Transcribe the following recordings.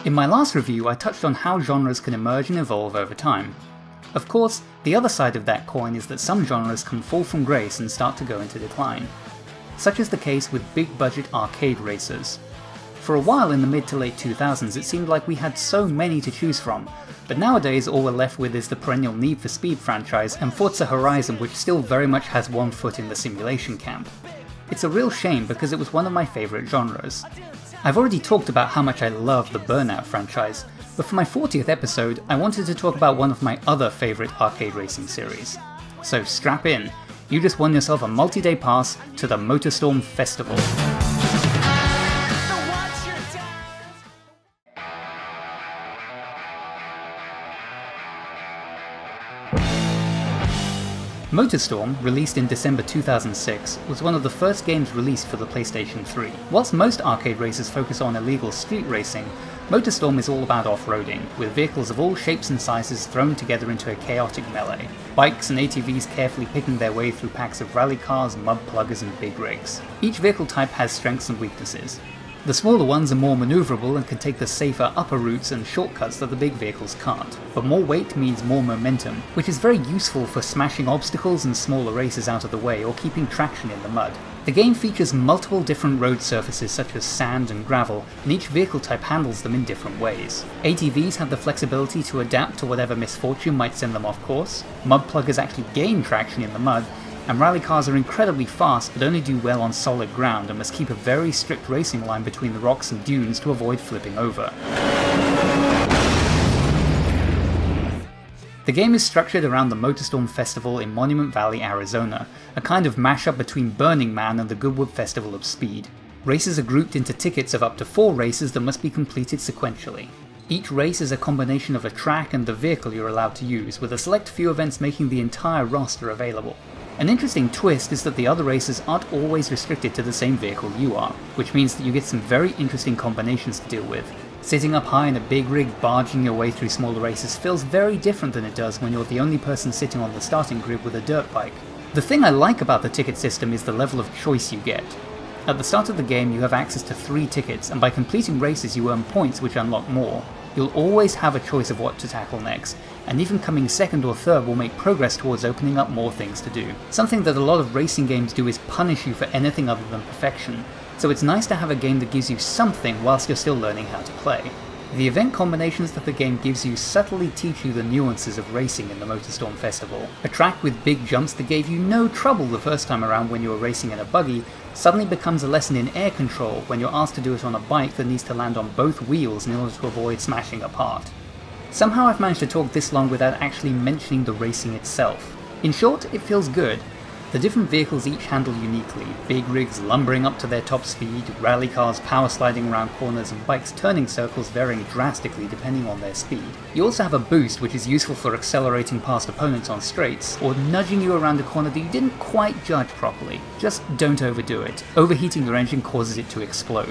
In my last review, I touched on how genres can emerge and evolve over time. Of course, the other side of that coin is that some genres can fall from grace and start to go into decline. Such is the case with big-budget arcade racers. For a while in the mid to late 2000s, it seemed like we had so many to choose from, but nowadays all we're left with is the perennial Need for Speed franchise and Forza Horizon, which still very much has one foot in the simulation camp. It's a real shame because it was one of my favourite genres. I've already talked about how much I love the Burnout franchise, but for my 40th episode, I wanted to talk about one of my other favourite arcade racing series. So strap in, you just won yourself a multi-day pass to the Motorstorm Festival. Motorstorm, released in December 2006, was one of the first games released for the PlayStation 3. Whilst most arcade races focus on illegal street racing, Motorstorm is all about off-roading, with vehicles of all shapes and sizes thrown together into a chaotic melee. Bikes and ATVs carefully picking their way through packs of rally cars, mud pluggers and big rigs. Each vehicle type has strengths and weaknesses. The smaller ones are more manoeuvrable and can take the safer upper routes and shortcuts that the big vehicles can't, but more weight means more momentum, which is very useful for smashing obstacles and smaller races out of the way or keeping traction in the mud. The game features multiple different road surfaces such as sand and gravel, and each vehicle type handles them in different ways. ATVs have the flexibility to adapt to whatever misfortune might send them off course, mud pluggers actually gain traction in the mud, and rally cars are incredibly fast but only do well on solid ground and must keep a very strict racing line between the rocks and dunes to avoid flipping over. The game is structured around the Motorstorm Festival in Monument Valley, Arizona, a kind of mashup between Burning Man and the Goodwood Festival of Speed. Races are grouped into tickets of up to 4 races that must be completed sequentially. Each race is a combination of a track and the vehicle you're allowed to use, with a select few events making the entire roster available. An interesting twist is that the other races aren't always restricted to the same vehicle you are, which means that you get some very interesting combinations to deal with. Sitting up high in a big rig barging your way through smaller races feels very different than it does when you're the only person sitting on the starting grid with a dirt bike. The thing I like about the ticket system is the level of choice you get. At the start of the game you have access to 3 tickets, and by completing races you earn points which unlock more. You'll always have a choice of what to tackle next, and even coming second or third will make progress towards opening up more things to do. Something that a lot of racing games do is punish you for anything other than perfection, so it's nice to have a game that gives you something whilst you're still learning how to play. The event combinations that the game gives you subtly teach you the nuances of racing in the Motorstorm Festival. A track with big jumps that gave you no trouble the first time around when you were racing in a buggy suddenly becomes a lesson in air control when you're asked to do it on a bike that needs to land on both wheels in order to avoid smashing apart. Somehow I've managed to talk this long without actually mentioning the racing itself. In short, it feels good. The different vehicles each handle uniquely, big rigs lumbering up to their top speed, rally cars power sliding around corners and bikes turning circles varying drastically depending on their speed. You also have a boost which is useful for accelerating past opponents on straights, or nudging you around a corner that you didn't quite judge properly. Just don't overdo it. Overheating your engine causes it to explode.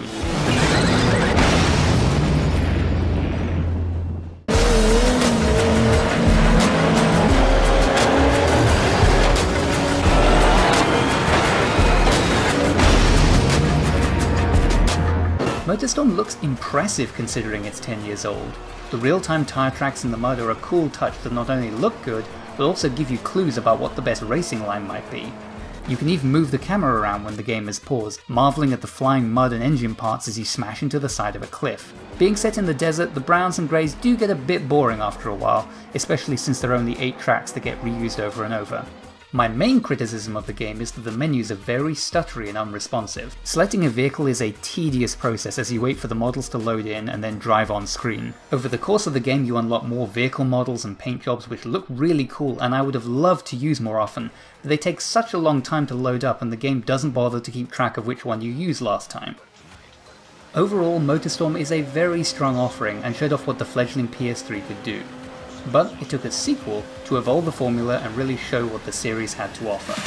Motorstorm looks impressive considering it's 10 years old. The real-time tyre tracks in the mud are a cool touch that not only look good, but also give you clues about what the best racing line might be. You can even move the camera around when the game is paused, marvelling at the flying mud and engine parts as you smash into the side of a cliff. Being set in the desert, the browns and greys do get a bit boring after a while, especially since there are only 8 tracks that get reused over and over. My main criticism of the game is that the menus are very stuttery and unresponsive. Selecting a vehicle is a tedious process as you wait for the models to load in and then drive on screen. Over the course of the game you unlock more vehicle models and paint jobs which look really cool and I would have loved to use more often, but they take such a long time to load up and the game doesn't bother to keep track of which one you used last time. Overall, Motorstorm is a very strong offering and showed off what the fledgling PS3 could do. But it took a sequel to evolve the formula and really show what the series had to offer.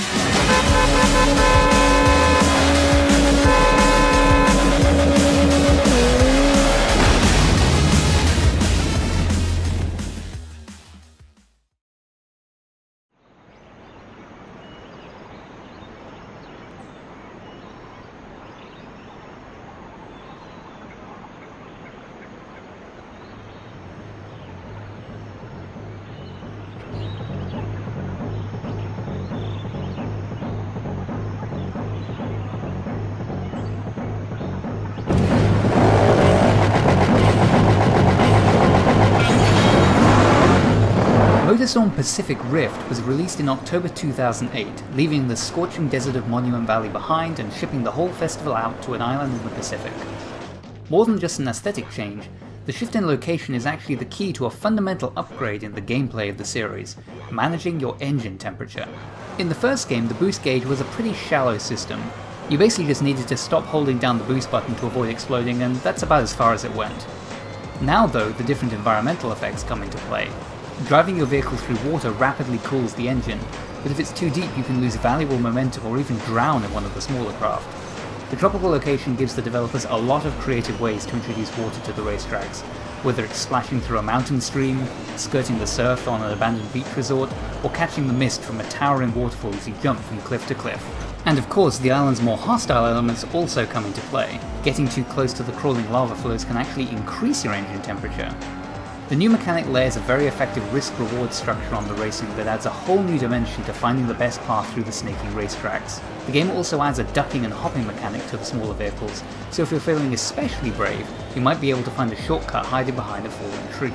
Motorstorm Pacific Rift was released in October 2008, leaving the scorching desert of Monument Valley behind and shipping the whole festival out to an island in the Pacific. More than just an aesthetic change, the shift in location is actually the key to a fundamental upgrade in the gameplay of the series, managing your engine temperature. In the first game, the boost gauge was a pretty shallow system. You basically just needed to stop holding down the boost button to avoid exploding, and that's about as far as it went. Now though, the different environmental effects come into play. Driving your vehicle through water rapidly cools the engine, but if it's too deep you can lose valuable momentum or even drown in one of the smaller craft. The tropical location gives the developers a lot of creative ways to introduce water to the racetracks, whether it's splashing through a mountain stream, skirting the surf on an abandoned beach resort, or catching the mist from a towering waterfall as you jump from cliff to cliff. And of course, the island's more hostile elements also come into play. Getting too close to the crawling lava flows can actually increase your engine temperature. The new mechanic layers a very effective risk-reward structure on the racing that adds a whole new dimension to finding the best path through the snaky racetracks. The game also adds a ducking and hopping mechanic to the smaller vehicles, so if you're feeling especially brave, you might be able to find a shortcut hiding behind a fallen tree.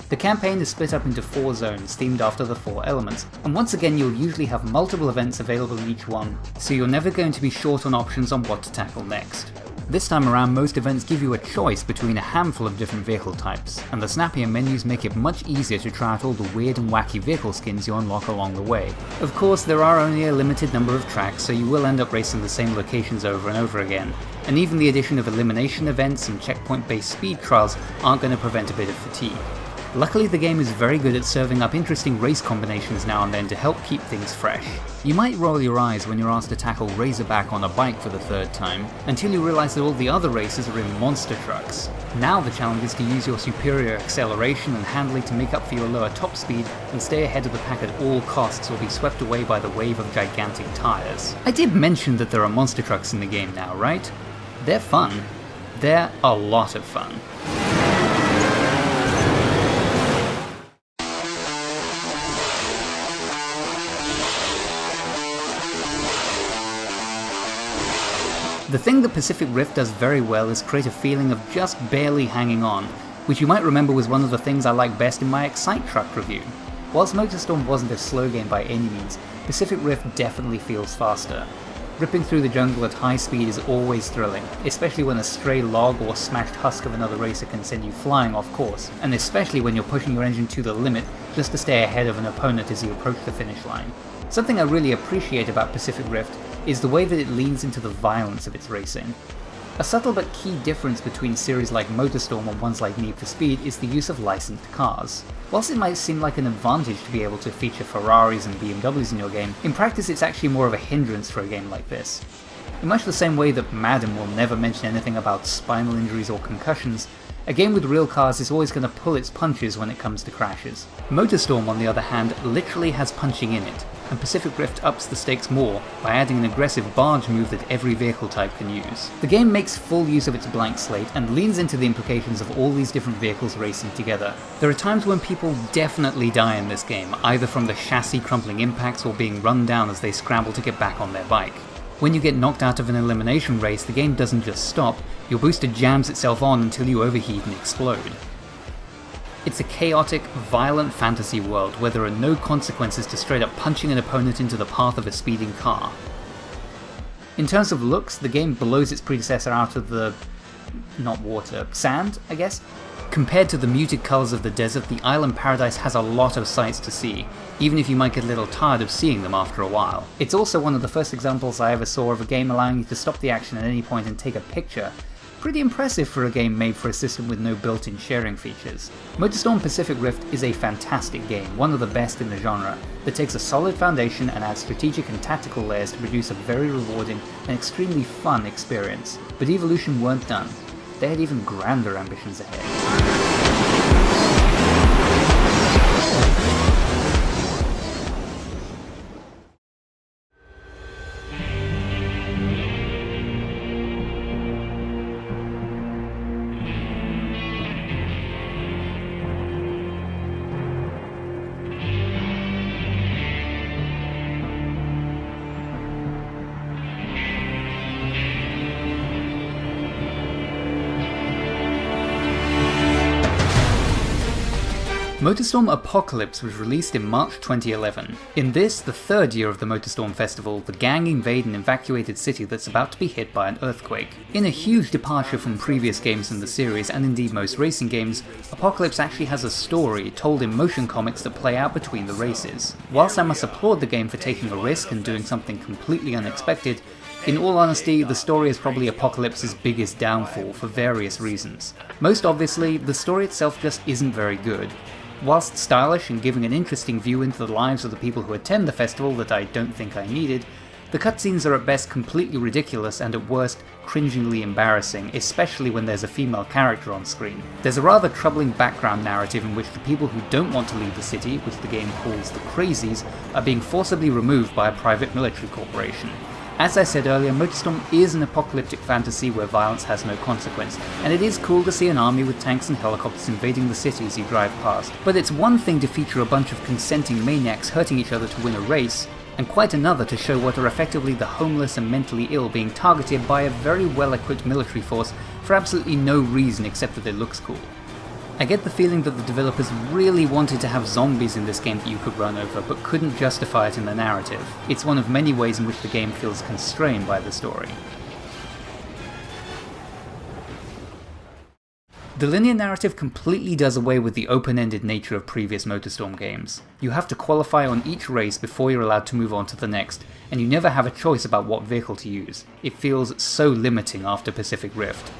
The campaign is split up into 4 zones themed after the 4 elements, and once again you'll usually have multiple events available in each one, so you're never going to be short on options on what to tackle next. This time around, most events give you a choice between a handful of different vehicle types, and the snappier menus make it much easier to try out all the weird and wacky vehicle skins you unlock along the way. Of course, there are only a limited number of tracks, so you will end up racing the same locations over and over again, and even the addition of elimination events and checkpoint-based speed trials aren't going to prevent a bit of fatigue. Luckily, the game is very good at serving up interesting race combinations now and then to help keep things fresh. You might roll your eyes when you're asked to tackle Razorback on a bike for the 3rd time, until you realise that all the other races are in monster trucks. Now the challenge is to use your superior acceleration and handling to make up for your lower top speed and stay ahead of the pack at all costs or be swept away by the wave of gigantic tyres. I did mention that there are monster trucks in the game now, right? They're fun. They're a lot of fun. The thing that Pacific Rift does very well is create a feeling of just barely hanging on, which you might remember was one of the things I liked best in my Excite Truck review. Whilst Motorstorm wasn't a slow game by any means, Pacific Rift definitely feels faster. Ripping through the jungle at high speed is always thrilling, especially when a stray log or smashed husk of another racer can send you flying off course, and especially when you're pushing your engine to the limit just to stay ahead of an opponent as you approach the finish line. Something I really appreciate about Pacific Rift is the way that it leans into the violence of its racing. A subtle but key difference between series like Motorstorm and ones like Need for Speed is the use of licensed cars. Whilst it might seem like an advantage to be able to feature Ferraris and BMWs in your game, in practice it's actually more of a hindrance for a game like this. In much the same way that Madden will never mention anything about spinal injuries or concussions, a game with real cars is always going to pull its punches when it comes to crashes. Motorstorm, on the other hand, literally has punching in it, and Pacific Rift ups the stakes more by adding an aggressive barge move that every vehicle type can use. The game makes full use of its blank slate and leans into the implications of all these different vehicles racing together. There are times when people definitely die in this game, either from the chassis crumpling impacts or being run down as they scramble to get back on their bike. When you get knocked out of an elimination race, the game doesn't just stop, your booster jams itself on until you overheat and explode. It's a chaotic, violent fantasy world where there are no consequences to straight up punching an opponent into the path of a speeding car. In terms of looks, the game blows its predecessor out of the... not water, sand, I guess? Compared to the muted colours of the desert, the island paradise has a lot of sights to see, even if you might get a little tired of seeing them after a while. It's also one of the first examples I ever saw of a game allowing you to stop the action at any point and take a picture. Pretty impressive for a game made for a system with no built-in sharing features. Motorstorm Pacific Rift is a fantastic game, one of the best in the genre, that takes a solid foundation and adds strategic and tactical layers to produce a very rewarding and extremely fun experience. But Evolution weren't done. They had even grander ambitions ahead. Motorstorm Apocalypse was released in March 2011. In this, the third year of the Motorstorm Festival, the gang invade an evacuated city that's about to be hit by an earthquake. In a huge departure from previous games in the series, and indeed most racing games, Apocalypse actually has a story told in motion comics that play out between the races. Whilst I must applaud the game for taking a risk and doing something completely unexpected, in all honesty, the story is probably Apocalypse's biggest downfall for various reasons. Most obviously, the story itself just isn't very good. Whilst stylish and giving an interesting view into the lives of the people who attend the festival that I don't think I needed, the cutscenes are at best completely ridiculous and at worst cringingly embarrassing, especially when there's a female character on screen. There's a rather troubling background narrative in which the people who don't want to leave the city, which the game calls the Crazies, are being forcibly removed by a private military corporation. As I said earlier, Motorstorm is an apocalyptic fantasy where violence has no consequence, and it is cool to see an army with tanks and helicopters invading the city as you drive past. But it's one thing to feature a bunch of consenting maniacs hurting each other to win a race, and quite another to show what are effectively the homeless and mentally ill being targeted by a very well-equipped military force for absolutely no reason except that it looks cool. I get the feeling that the developers really wanted to have zombies in this game that you could run over, but couldn't justify it in the narrative. It's one of many ways in which the game feels constrained by the story. The linear narrative completely does away with the open-ended nature of previous Motorstorm games. You have to qualify on each race before you're allowed to move on to the next, and you never have a choice about what vehicle to use. It feels so limiting after Pacific Rift.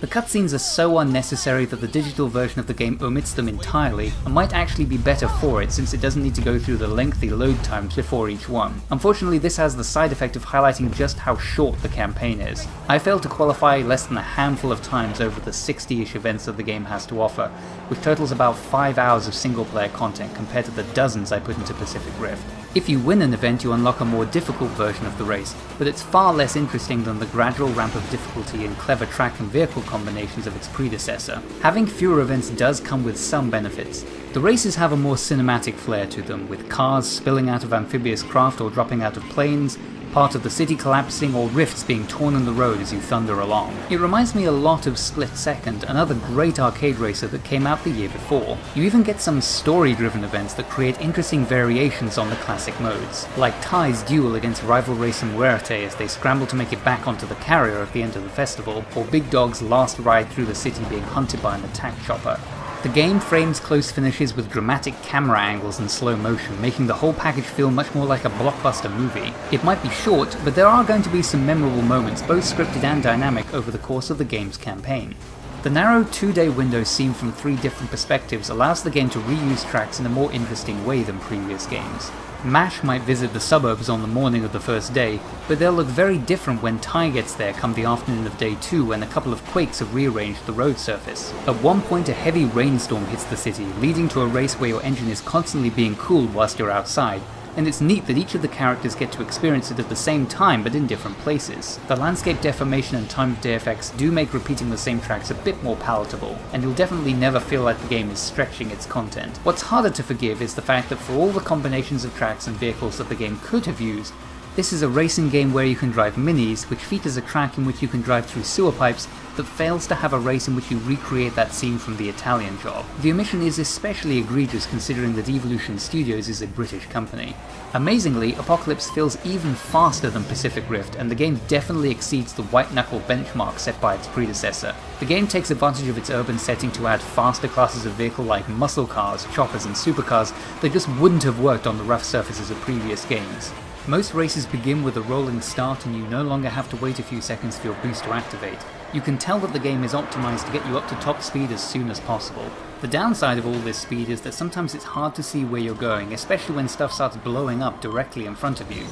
The cutscenes are so unnecessary that the digital version of the game omits them entirely, and might actually be better for it since it doesn't need to go through the lengthy load times before each one. Unfortunately, this has the side effect of highlighting just how short the campaign is. I failed to qualify less than a handful of times over the 60-ish events that the game has to offer, which totals about 5 hours of single-player content compared to the dozens I put into Pacific Rift. If you win an event, you unlock a more difficult version of the race, but it's far less interesting than the gradual ramp of difficulty and clever track and vehicle combinations of its predecessor. Having fewer events does come with some benefits. The races have a more cinematic flair to them, with cars spilling out of amphibious craft or dropping out of planes, part of the city collapsing, or rifts being torn in the road as you thunder along. It reminds me a lot of Split Second, another great arcade racer that came out the year before. You even get some story-driven events that create interesting variations on the classic modes, like Ty's duel against rival racer Muerte as they scramble to make it back onto the carrier at the end of the festival, or Big Dog's last ride through the city being hunted by an attack chopper. The game frames close finishes with dramatic camera angles and slow motion, making the whole package feel much more like a blockbuster movie. It might be short, but there are going to be some memorable moments, both scripted and dynamic, over the course of the game's campaign. The narrow 2-day window seen from 3 different perspectives allows the game to reuse tracks in a more interesting way than previous games. MASH might visit the suburbs on the morning of the first day, but they'll look very different when Ty gets there come the afternoon of day 2 when a couple of quakes have rearranged the road surface. At one point a heavy rainstorm hits the city, leading to a race where your engine is constantly being cooled whilst you're outside, and it's neat that each of the characters get to experience it at the same time but in different places. The landscape deformation and time of day effects do make repeating the same tracks a bit more palatable, and you'll definitely never feel like the game is stretching its content. What's harder to forgive is the fact that for all the combinations of tracks and vehicles that the game could have used, this is a racing game where you can drive minis, which features a track in which you can drive through sewer pipes, that fails to have a race in which you recreate that scene from the Italian Job. The omission is especially egregious considering that Evolution Studios is a British company. Amazingly, Apocalypse feels even faster than Pacific Rift, and the game definitely exceeds the white-knuckle benchmark set by its predecessor. The game takes advantage of its urban setting to add faster classes of vehicle like muscle cars, choppers and supercars that just wouldn't have worked on the rough surfaces of previous games. Most races begin with a rolling start and you no longer have to wait a few seconds for your boost to activate. You can tell that the game is optimized to get you up to top speed as soon as possible. The downside of all this speed is that sometimes it's hard to see where you're going, especially when stuff starts blowing up directly in front of you.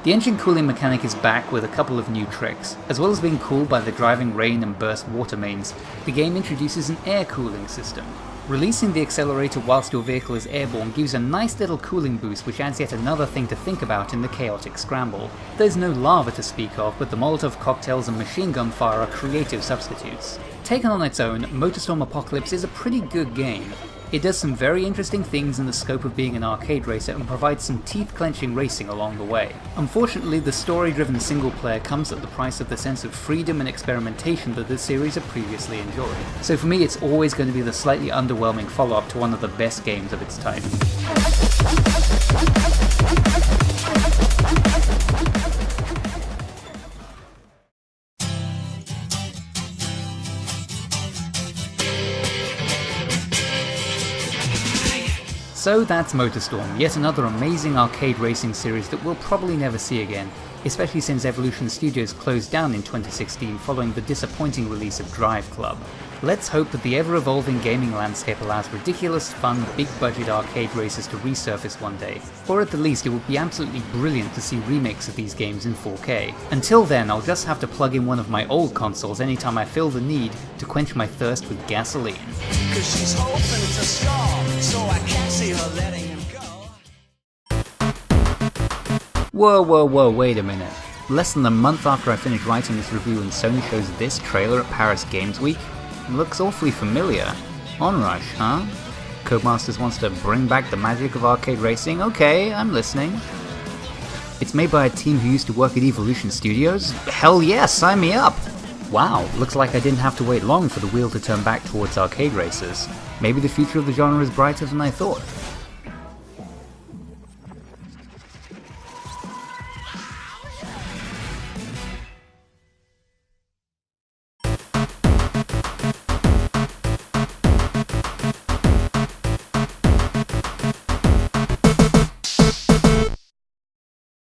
The engine cooling mechanic is back with a couple of new tricks. As well as being cooled by the driving rain and burst water mains, the game introduces an air cooling system. Releasing the accelerator whilst your vehicle is airborne gives a nice little cooling boost, which adds yet another thing to think about in the chaotic scramble. There's no lava to speak of, but the Molotov cocktails and machine gun fire are creative substitutes. Taken on its own, Motorstorm Apocalypse is a pretty good game. It does some very interesting things in the scope of being an arcade racer and provides some teeth-clenching racing along the way. Unfortunately, the story-driven single-player comes at the price of the sense of freedom and experimentation that the series have previously enjoyed. So for me, it's always going to be the slightly underwhelming follow-up to one of the best games of its type. So that's Motorstorm, yet another amazing arcade racing series that we'll probably never see again, especially since Evolution Studios closed down in 2016 following the disappointing release of Drive Club. Let's hope that the ever-evolving gaming landscape allows ridiculous, fun, big-budget arcade races to resurface one day, or at the least it would be absolutely brilliant to see remakes of these games in 4K. Until then, I'll just have to plug in one of my old consoles anytime I feel the need to quench my thirst with gasoline. 'Cause she's hoping it's a scar, so I can't see her letting him go. Whoa, wait a minute. Less than a month after I finished writing this review and Sony shows this trailer at Paris Games Week? Looks awfully familiar. Onrush, huh? Codemasters wants to bring back the magic of arcade racing? Okay, I'm listening. It's made by a team who used to work at Evolution Studios? Hell yes, sign me up! Wow, looks like I didn't have to wait long for the wheel to turn back towards arcade racers. Maybe the future of the genre is brighter than I thought.